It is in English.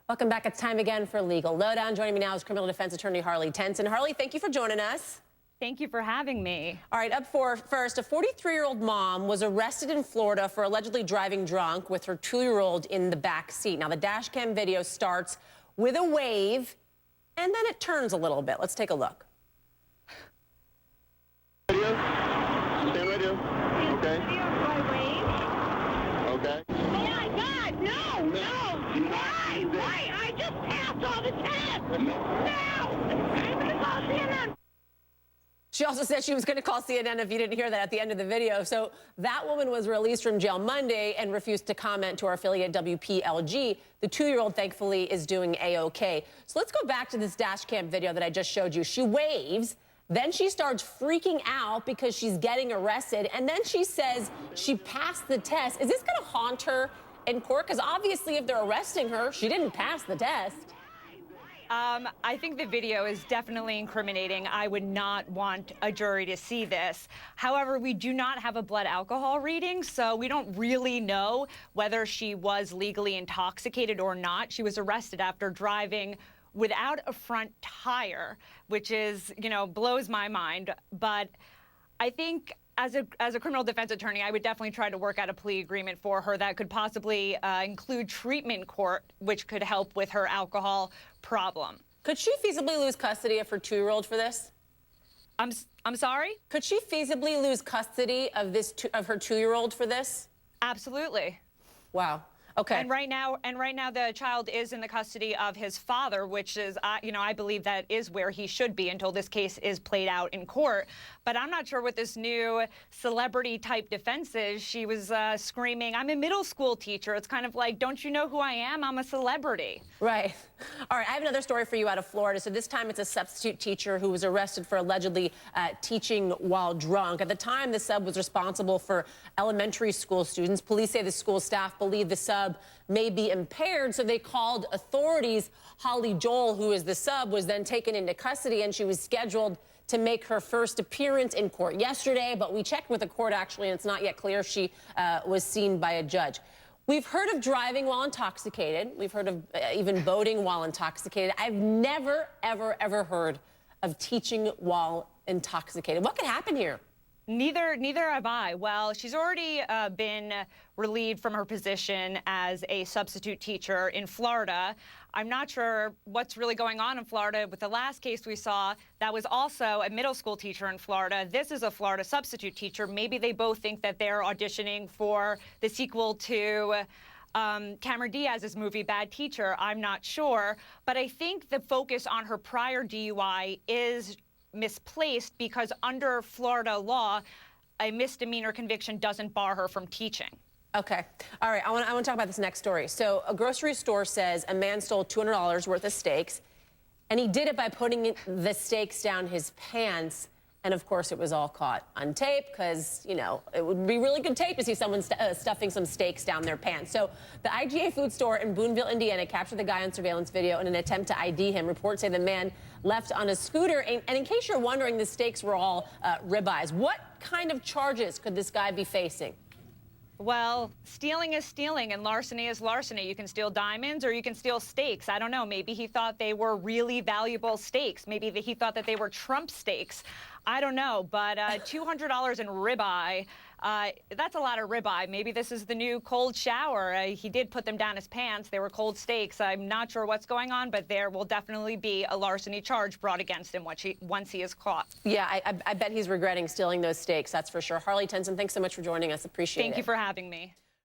Welcome back. It's time again for Legal Lowdown. Joining me now is criminal defense attorney Harleigh Tensen. Harleigh, thank you for joining us. Thank you for having me. All right, first, a 43-year-old mom was arrested in Florida for allegedly driving drunk with her 2-year-old in the back seat. Now, the dash cam video starts with a wave, and then it turns a little bit. Let's take a look. Video? Stand right there. Okay. Okay. Oh my God, no! Why? I just passed all the tests! No! I'm gonna call CNN! She also said she was going to call CNN if you didn't hear that at the end of the video. So that woman was released from jail Monday and refused to comment to our affiliate WPLG. The 2-year-old, thankfully, is doing A-OK. So let's go back to this dash cam video that I just showed you. She waves, then she starts freaking out because she's getting arrested, and then she says she passed the test. Is this going to haunt her in court? Because obviously if they're arresting her, she didn't pass the test. I think the video is definitely incriminating. I would not want a jury to see this. However, we do not have a blood alcohol reading, so we don't really know whether she was legally intoxicated or not. She was arrested after driving without a front tire, which is, blows my mind. But I think as a criminal defense attorney, I would definitely try to work out a plea agreement for her that could possibly include treatment in court, which could help with her alcohol problem. Could she feasibly lose custody of her 2-year-old for this? I'm sorry? Could she feasibly lose custody of her 2-year-old for this? Absolutely. Wow. Okay. And right now the child is in the custody of his father, which is, I believe that is where he should be until this case is played out in court. But I'm not sure what this new celebrity-type defense is. She was screaming, "I'm a middle school teacher." It's kind of like, don't you know who I am? I'm a celebrity. Right. All right, I have another story for you out of Florida. So this time it's a substitute teacher who was arrested for allegedly teaching while drunk. At the time, the sub was responsible for elementary school students. Police say the school staff believe the sub may be impaired, so they called authorities. Holly Joel, who is the sub, was then taken into custody, and she was scheduled to make her first appearance in court yesterday. But we checked with the court, actually, and it's not yet clear if she was seen by a judge. We've heard of driving while intoxicated. We've heard of even boating while intoxicated. I've never, ever heard of teaching while intoxicated. What could happen here? Neither have I. Well, she's already been relieved from her position as a substitute teacher in Florida. I'm not sure what's really going on in Florida. With the last case we saw, that was also a middle school teacher in Florida. This is a Florida substitute teacher. Maybe they both think that they're auditioning for the sequel to Cameron Diaz's movie Bad Teacher. I'm not sure. But I think the focus on her prior DUI is misplaced because under Florida law, a misdemeanor conviction doesn't bar her from teaching. Okay. All right. I want to talk about this next story. So a grocery store says a man stole $200 worth of steaks, and he did it by putting the steaks down his pants. And, of course, it was all caught on tape because, it would be really good tape to see someone stuffing some steaks down their pants. So the IGA food store in Boonville, Indiana, captured the guy on surveillance video in an attempt to ID him. Reports say the man left on a scooter. And in case you're wondering, the steaks were all ribeyes. What kind of charges could this guy be facing? Well, stealing is stealing and larceny is larceny. You can steal diamonds or you can steal steaks. I don't know. Maybe he thought they were really valuable steaks. Maybe he thought that they were Trump steaks. I don't know. But $200 in ribeye, that's a lot of ribeye. Maybe this is the new cold shower. He did put them down his pants. They were cold steaks. I'm not sure what's going on, but there will definitely be a larceny charge brought against him once he is caught. Yeah, I bet he's regretting stealing those steaks. That's for sure. Harleigh Tensen, thanks so much for joining us. Appreciate it. Thank you for having me.